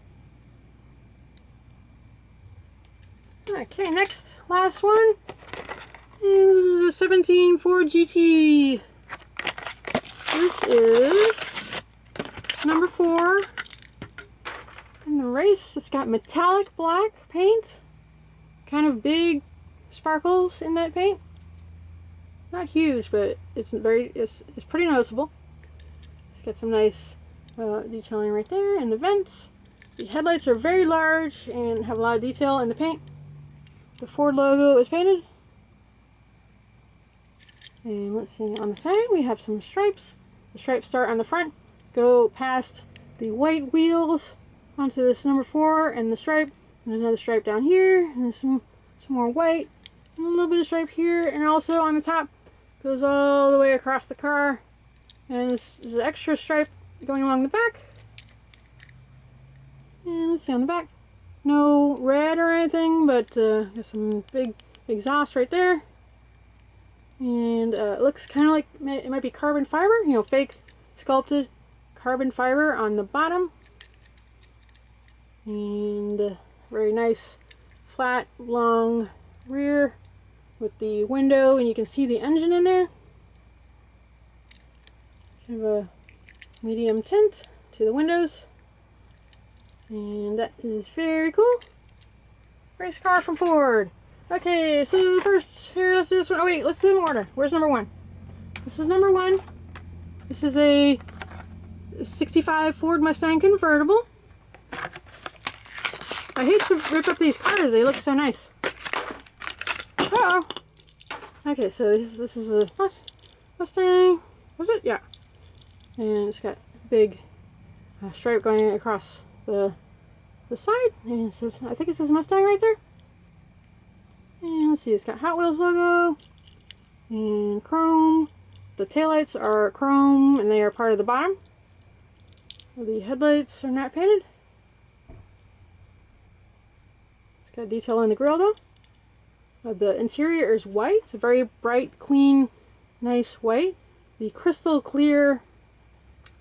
Okay, next, last one. And this is a 17 Ford GT. This is number 4 in the race. It's got metallic black paint. Kind of big sparkles in that paint. Not huge, but it's pretty noticeable. It's got some nice detailing right there in the vents. The headlights are very large and have a lot of detail in the paint. The Ford logo is painted. And let's see, on the side we have some stripes. The stripes start on the front, go past the white wheels onto this number 4 and the stripe. And there's another stripe down here, and there's some more white, and a little bit of stripe here, and also on the top goes all the way across the car. And this is an extra stripe going along the back. And let's see on the back. No red or anything, but there's some big exhaust right there. And it looks kind of like it might be carbon fiber, you know, fake sculpted carbon fiber on the bottom. And very nice flat, long rear with the window, and you can see the engine in there. Kind of a medium tint to the windows. And that is very cool. Race car from Ford. Okay, so first, here, let's do this one. Oh wait, let's do them in order. Where's number 1? This is number 1. This is a 65 Ford Mustang convertible. I hate to rip up these cars, they look so nice. Uh-oh. Okay, so this is a Mustang. Was it? Yeah. And it's got a big stripe going across the side. And it says, I think it says Mustang right there. And let's see, it's got Hot Wheels logo and chrome. The taillights are chrome and they are part of the bottom. The headlights are not painted. It's got detail in the grille though. The interior is white. It's a very bright, clean, nice white. The crystal clear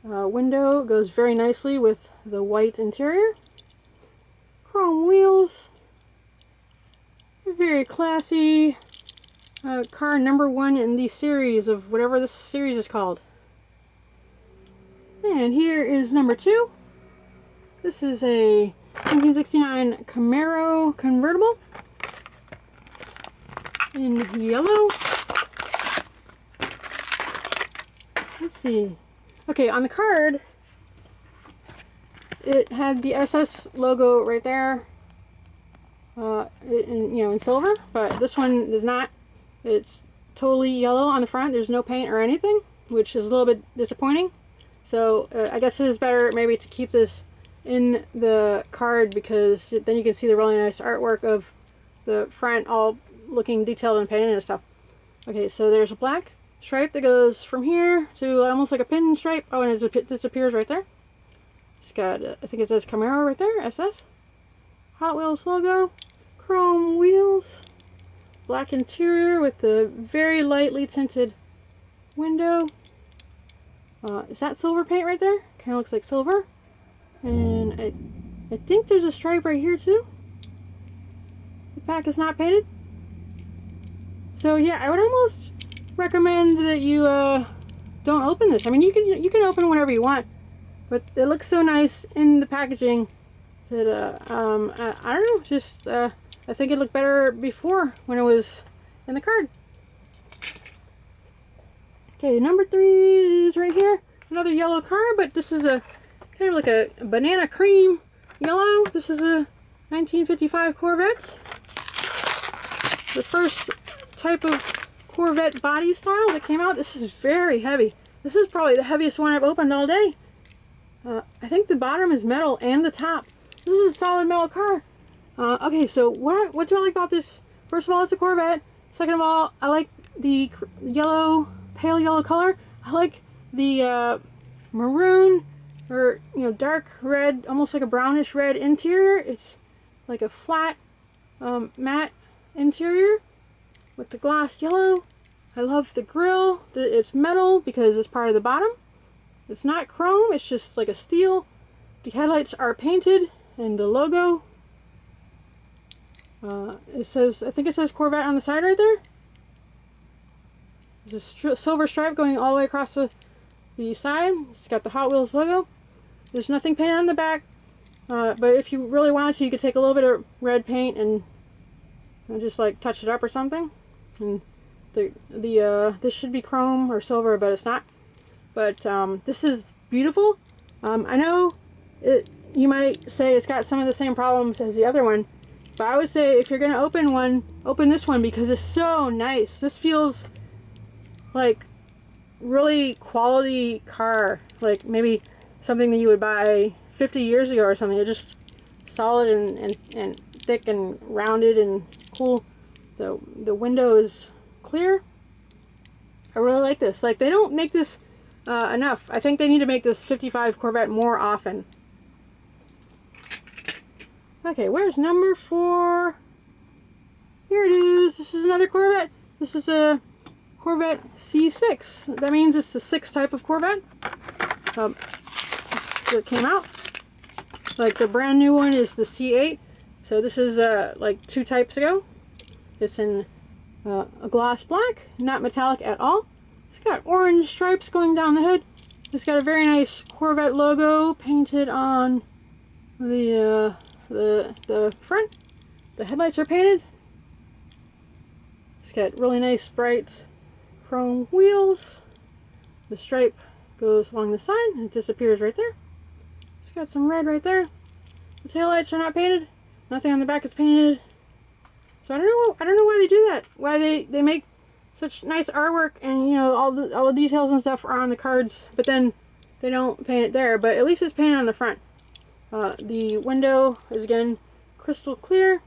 window goes very nicely with the white interior. Chrome wheels. Very classy car, number 1 in the series of whatever this series is called. And here is number 2. This is a 1969 Camaro convertible in yellow. Let's see. Okay, on the card it had the SS logo right there. In silver, but this one is not. It's totally yellow on the front. There's no paint or anything, which is a little bit disappointing. So I guess it is better maybe to keep this in the card, because then you can see the really nice artwork of the front all looking detailed and painted and stuff. Okay, so there's a black stripe that goes from here to almost like a pin stripe. Oh, and it disappears right there. It's got, I think it says Camaro right there, SS. Hot Wheels logo. Chrome wheels, black interior with the very lightly tinted window. Is that silver paint right there? Kind of looks like silver. And I think there's a stripe right here too. The back is not painted. So yeah, I would almost recommend that you don't open this. I mean, you can open whatever you want, but it looks so nice in the packaging that I don't know, just I think it looked better before when it was in the card. Okay, number 3 is right here. Another yellow car, but this is a kind of like a banana cream yellow. This is a 1955 Corvette. The first type of Corvette body style that came out. This is very heavy. This is probably the heaviest one I've opened all day. I think the bottom is metal and the top. This is a solid metal car. Okay, so what do I like about this? First of all, it's a Corvette. Second of all, I like the yellow, pale yellow color. I like the maroon, or dark red, almost like a brownish red interior. It's like a flat matte interior with the gloss yellow. I love the grille. It's metal because it's part of the bottom. It's not chrome, it's just like a steel. The headlights are painted, and the logo, it says, I think it says Corvette on the side right there. There's a silver stripe going all the way across the side. It's got the Hot Wheels logo. There's nothing painted on the back, but if you really wanted to, you could take a little bit of red paint and just like touch it up or something. And this should be chrome or silver, but it's not. But this is beautiful. I know you might say it's got some of the same problems as the other one, but I would say if you're going to open one, open this one because it's so nice. This feels like really quality car, like maybe something that you would buy 50 years ago or something. It's just solid and thick and rounded and cool. The window is clear. I really like this. Like, they don't make this enough. I think they need to make this 55 Corvette more often. Okay, where's number 4? Here it is. This is another Corvette. This is a Corvette C6. That means it's the 6th type of Corvette that came out. Like, the brand new one is the C8. So this is like 2 types ago. It's in a gloss black, not metallic at all. It's got orange stripes going down the hood. It's got a very nice Corvette logo painted on the front. The headlights are painted. It's got really nice bright chrome wheels. The stripe goes along the side and it disappears right there. It's got some red right there. The taillights are not painted. Nothing on the back is painted. So I don't know why they do that. Why they make such nice artwork and all the details and stuff are on the cards, but then they don't paint it there. But at least it's painted on the front. The window is again crystal clear,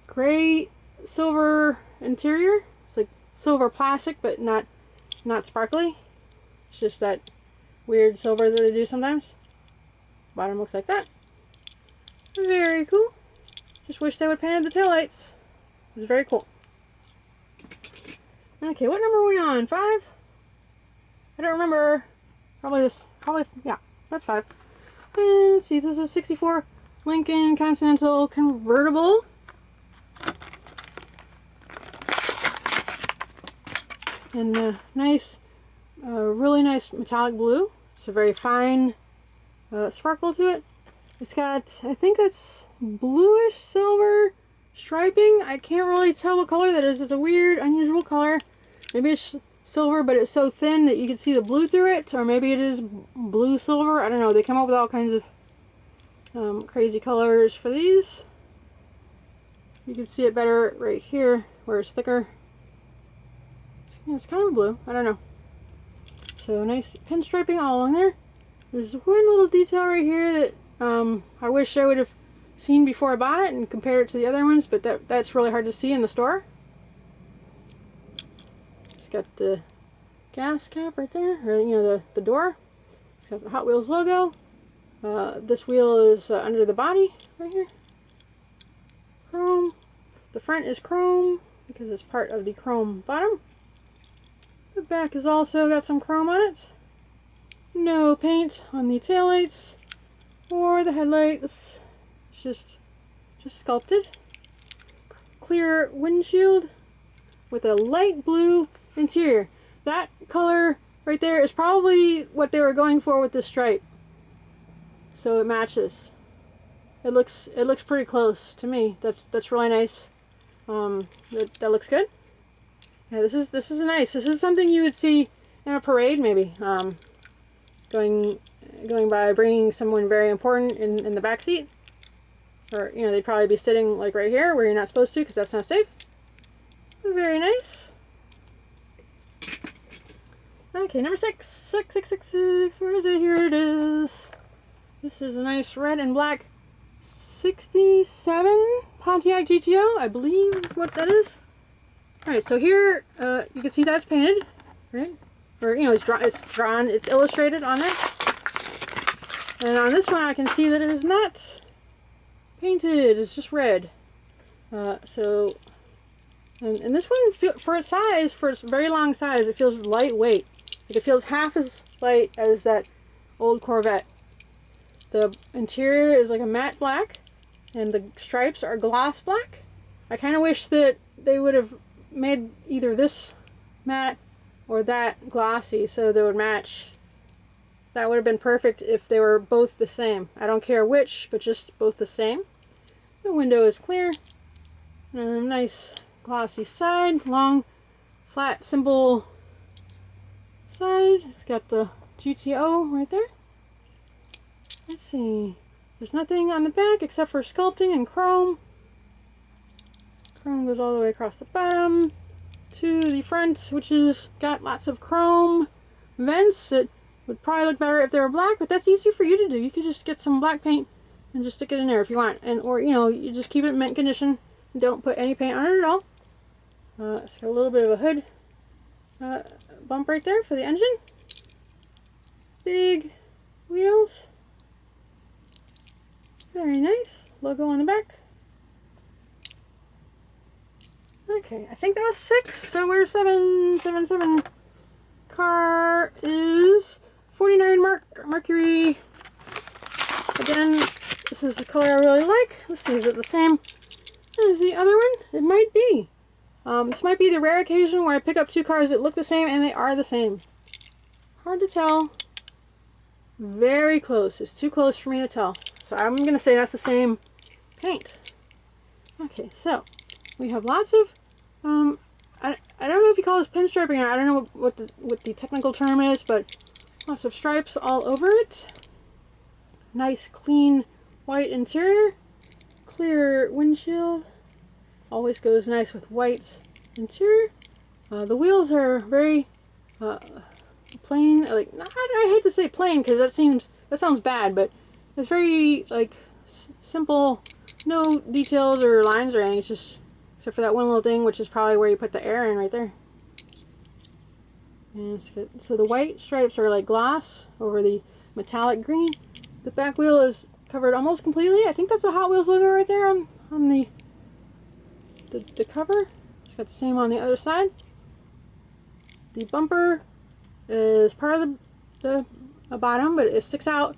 gray silver interior. It's like silver plastic, but not sparkly. It's just that weird silver that they do sometimes. Bottom looks like that. Very cool. Just wish they would paint the taillights. It's very cool. Okay, what number are we on? 5? I don't remember. Probably, yeah, that's 5. And let's see, this is 64 Lincoln Continental convertible. And nice, really nice metallic blue. It's a very fine sparkle to it. It's got, I think that's bluish silver striping. I can't really tell what color that is. It's a weird, unusual color. Maybe it's silver, but it's so thin that you can see the blue through it. Or maybe it is blue silver. I don't know. They come up with all kinds of crazy colors for these. You can see it better right here where it's thicker. It's kind of blue. I don't know. So nice pinstriping all along there. There's one little detail right here that I wish I would have seen before I bought it and compared it to the other ones, but that's really hard to see in the store. It's got the gas cap right there, or the door. It's got the Hot Wheels logo. This wheel is under the body right here. Chrome. The front is chrome because it's part of the chrome bottom. The back has also got some chrome on it. No paint on the taillights or the headlights. It's just sculpted. Clear windshield with a light blue interior. That color right there is probably what they were going for with this stripe. So it matches. It looks pretty close to me. That's really nice. That looks good. Yeah, this is nice. This is something you would see in a parade maybe. Going going by bringing someone very important in the back seat. Or, you know, they'd probably be sitting like right here where you're not supposed to because that's not safe. Very nice. Okay, number 6. 6666. Where is it? Here it is. This is a nice red and black 67 Pontiac GTO, I believe is what that is. Alright, so here you can see that's painted, right? Or, you know, it's drawn, it's illustrated on it. And on this one I can see that it is not painted, it's just red. And this one, for its size, for its very long size, it feels lightweight. Like it feels half as light as that old Corvette. The interior is like a matte black, and the stripes are gloss black. I kind of wish that they would have made either this matte or that glossy so they would match. That would have been perfect if they were both the same. I don't care which, but just both the same. The window is clear. Nice glossy side, long, flat, simple side. It's got the GTO right there. Let's see. There's nothing on the back except for sculpting and chrome. Chrome goes all the way across the bottom to the front, which has got lots of chrome vents. It would probably look better if they were black, but that's easy for you to do. You could just get some black paint and just stick it in there if you want, or you know, you just keep it in mint condition. Don't put any paint on it at all. It's got a little bit of a hood bump right there for the engine. Big wheels. Very nice. Logo on the back. Okay, I think that was 6, so we're 7. Car is 49 Mercury. Again, this is the color I really like. Let's see, is it the same as the other one? It might be. This might be the rare occasion where I pick up 2 cars that look the same and they are the same. Hard to tell. Very close. It's too close for me to tell. So I'm going to say that's the same paint. Okay, so we have lots of, I don't know if you call this pinstriping or I don't know what the technical term is, but lots of stripes all over it. Nice clean white interior. Clear windshield. Always goes nice with white interior. The wheels are very plain. Like, I hate to say plain because that sounds bad, but it's very like simple. No details or lines or anything. It's just except for that one little thing, which is probably where you put the air in right there. And it's good. So the white stripes are like gloss over the metallic green. The back wheel is covered almost completely. I think that's the Hot Wheels logo right there on the cover. It's got the same on the other side. The bumper is part of the bottom, but it sticks out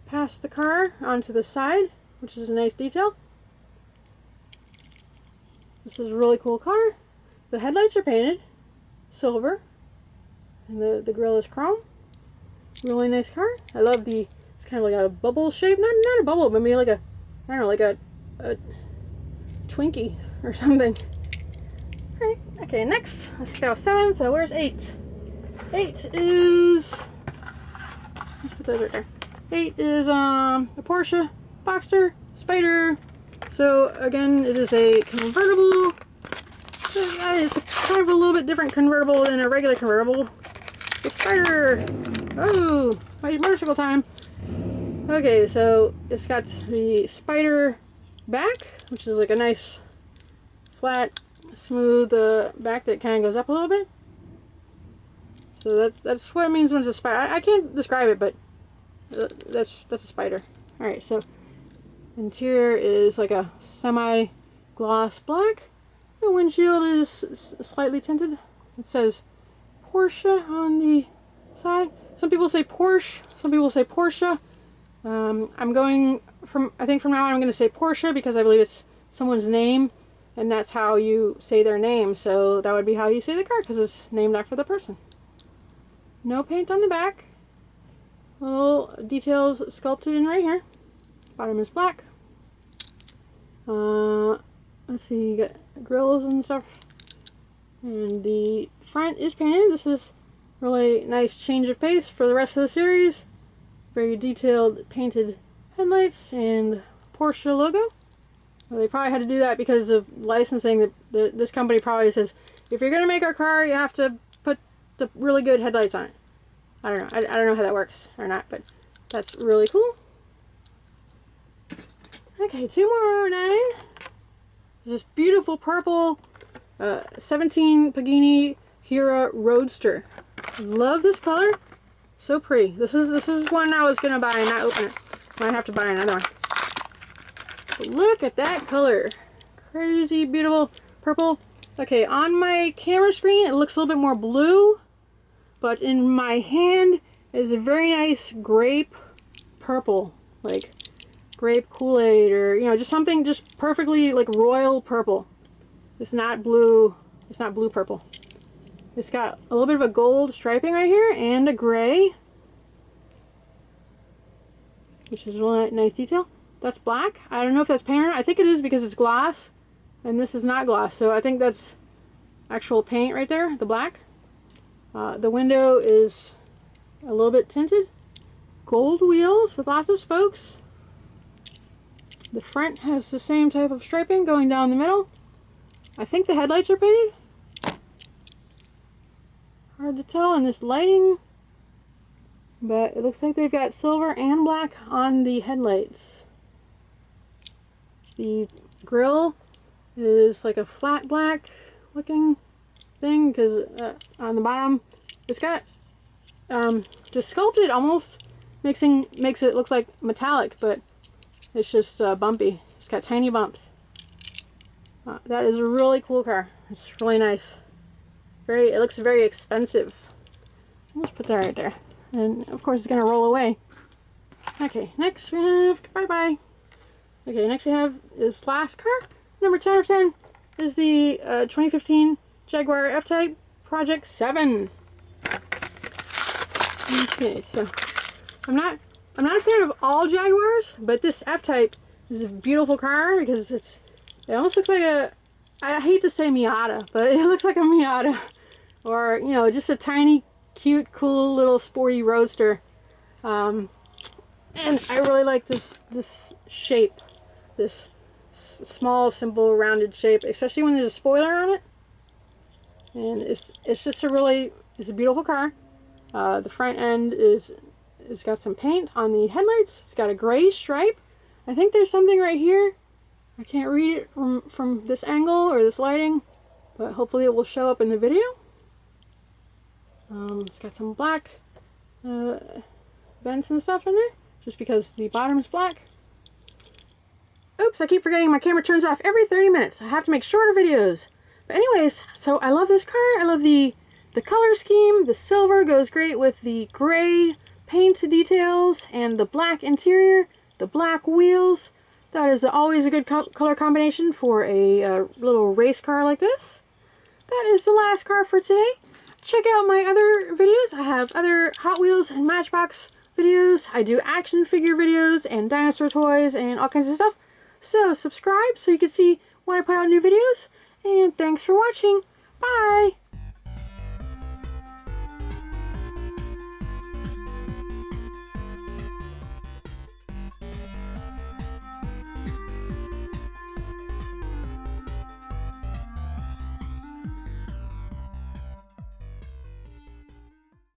past the car onto the side, which is a nice detail. This is a really cool car. The headlights are painted silver, and the grille is chrome. Really nice car. I love it's kind of like a bubble shape, not a bubble, but maybe like I don't know, like a Twinkie or something. Alright, okay, next. Let's go 7, so where's 8? 8 is, let's put those right there. 8 is a Porsche Boxster Spider. So again, it is a convertible. It's kind of a little bit different convertible than a regular convertible. The Spider. Oh, my motorcycle time. Okay, so it's got the Spider back, which is like a nice flat, smooth back that kind of goes up a little bit. So that's what it means when it's a Spider. I can't describe it, but that's a Spider. All right, so interior is like a semi-gloss black. The windshield is slightly tinted. It says Porsche on the side. Some people say Porsche. Some people say Porsche. I think from now on I'm going to say Porsche because I believe it's someone's name, and that's how you say their name. So that would be how you say the car because it's named after the person. No paint on the back. Little details sculpted in right here. Bottom is black. Let's see, you got grills and stuff. And the front is painted. This is really nice change of pace for the rest of the series. Very detailed painted headlights and Porsche logo. Well, they probably had to do that because of licensing. This company probably says, if you're going to make our car, you have to put the really good headlights on it. I don't know. I don't know how that works or not, but that's really cool. Okay, 2 more 09. This beautiful purple 17 Pagani Hura Roadster. Love this color. So pretty. This is one I was gonna buy and not open it. Might have to buy another one. But look at that color. Crazy beautiful purple. Okay, on my camera screen it looks a little bit more blue, but in my hand is a very nice grape purple, like grape Kool-Aid, or you know, just something just perfectly like royal purple. It's not blue. It's not blue purple. It's got a little bit of a gold striping right here and a gray, which is a really nice detail. That's black. I don't know if that's paint. I think it is because it's glass, and this is not glass. So I think that's actual paint right there. The black. The window is a little bit tinted. Gold wheels with lots of spokes. The front has the same type of striping going down the middle. I think the headlights are painted. Hard to tell in this lighting, but it looks like they've got silver and black on the headlights. The grille is like a flat black looking thing because on the bottom it's got just sculpted almost, makes it look like metallic, but it's just bumpy. It's got tiny bumps. That is a really cool car. It's really nice. It looks very expensive. I'll just put that right there. And of course it's gonna roll away. Okay, next we have, bye-bye. Okay, next we have this last car. Number 10 of 10 is the 2015 Jaguar F-Type Project 7. Okay, so I'm not a fan of all Jaguars, but this F-Type is a beautiful car because it almost looks like a, I hate to say Miata, but it looks like a Miata, or you know, just a tiny, cute, cool little sporty roadster. And I really like this shape, this small, simple, rounded shape, especially when there's a spoiler on it. And it's just it's a beautiful car. The front end it's got some paint on the headlights. It's got a gray stripe. I think there's something right here. I can't read it from this angle or this lighting, but hopefully it will show up in the video. It's got some black vents and stuff in there, just because the bottom is black. Oops, I keep forgetting my camera turns off every 30 minutes. I have to make shorter videos. But anyways, so I love this car. I love the color scheme. The silver goes great with the gray paint details and the black interior, the black wheels. That is always a good color combination for a little race car like this. That is the last car for today. Check out my other videos. I have other Hot Wheels and Matchbox videos. I do action figure videos and dinosaur toys and all kinds of stuff. So subscribe so you can see when I put out new videos. And thanks for watching. Bye!